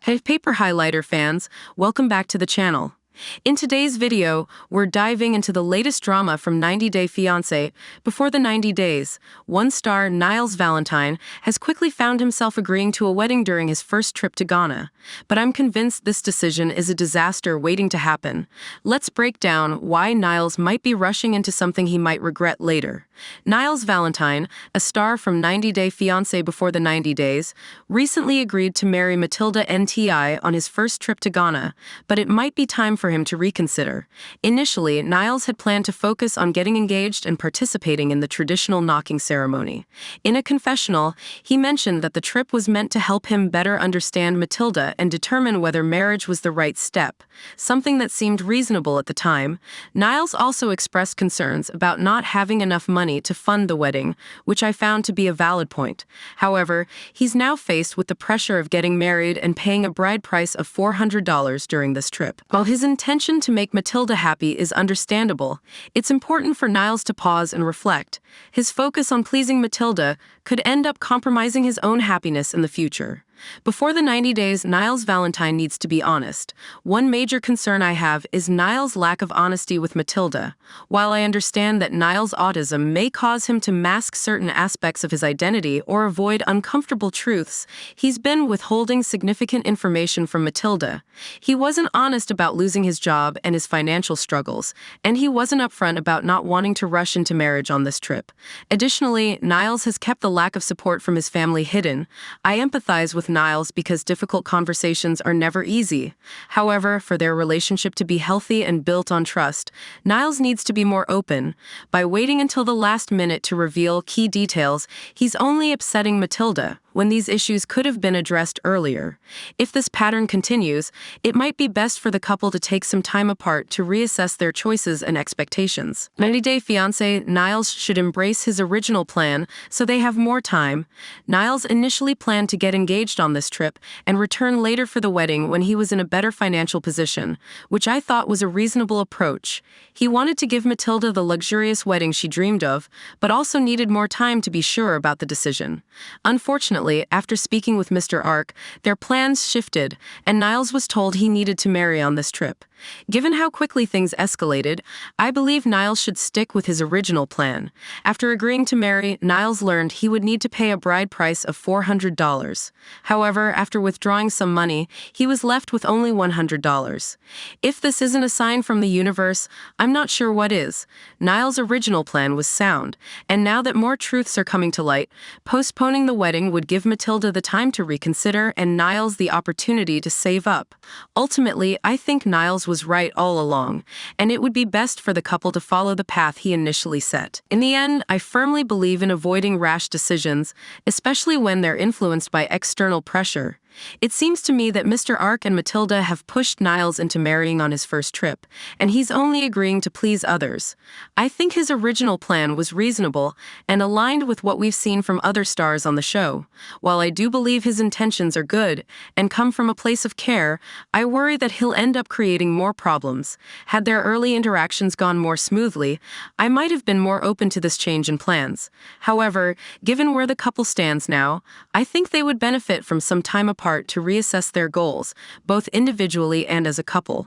Hey paper highlighter fans, welcome back to the channel. In today's video, we're diving into the latest drama from 90 Day Fiancé. Before the 90 days, one star, Niles Valentine, has quickly found himself agreeing to a wedding during his first trip to Ghana. But I'm convinced this decision is a disaster waiting to happen. Let's break down why Niles might be rushing into something he might regret later. Niles Valentine, a star from 90 Day Fiancé before the 90 days, recently agreed to marry Matilda Nti on his first trip to Ghana, but it might be time for him to reconsider. Initially, Niles had planned to focus on getting engaged and participating in the traditional knocking ceremony. In a confessional, he mentioned that the trip was meant to help him better understand Matilda and determine whether marriage was the right step, something that seemed reasonable at the time. Niles also expressed concerns about not having enough money to fund the wedding, which I found to be a valid point. However, he's now faced with the pressure of getting married and paying a bride price of $400 during this trip. While his intention to make Matilda happy is understandable, it's important for Niles to pause and reflect. His focus on pleasing Matilda could end up compromising his own happiness in the future. Before the 90 days, Niles Valentine needs to be honest. One major concern I have is Niles' lack of honesty with Matilda. While I understand that Niles' autism may cause him to mask certain aspects of his identity or avoid uncomfortable truths, he's been withholding significant information from Matilda. He wasn't honest about losing his job and his financial struggles, and he wasn't upfront about not wanting to rush into marriage on this trip. Additionally, Niles has kept the lack of support from his family hidden. I empathize with Niles because difficult conversations are never easy. However, for their relationship to be healthy and built on trust, Niles needs to be more open. By waiting until the last minute to reveal key details, he's only upsetting Matilda when these issues could have been addressed earlier. If this pattern continues, it might be best for the couple to take some time apart to reassess their choices and expectations. 90 Day Fiancé, Niles should embrace his original plan so they have more time. Niles initially planned to get engaged on this trip and return later for the wedding when he was in a better financial position, which I thought was a reasonable approach. He wanted to give Matilda the luxurious wedding she dreamed of, but also needed more time to be sure about the decision. Unfortunately, after speaking with Mr. Ark, their plans shifted, and Niles was told he needed to marry on this trip. Given how quickly things escalated, I believe Niles should stick with his original plan. After agreeing to marry, Niles learned he would need to pay a bride price of $400. However, after withdrawing some money, he was left with only $100. If this isn't a sign from the universe, I'm not sure what is. Niles' original plan was sound, and now that more truths are coming to light, postponing the wedding would give Matilda the time to reconsider and Niles the opportunity to save up. Ultimately, I think Niles was right all along, and it would be best for the couple to follow the path he initially set. In the end, I firmly believe in avoiding rash decisions, especially when they're influenced by external pressure. It seems to me that Mr. Ark and Matilda have pushed Niles into marrying on his first trip, and he's only agreeing to please others. I think his original plan was reasonable and aligned with what we've seen from other stars on the show. While I do believe his intentions are good and come from a place of care, I worry that he'll end up creating more problems. Had their early interactions gone more smoothly, I might have been more open to this change in plans. However, given where the couple stands now, I think they would benefit from some time apart to reassess their goals, both individually and as a couple.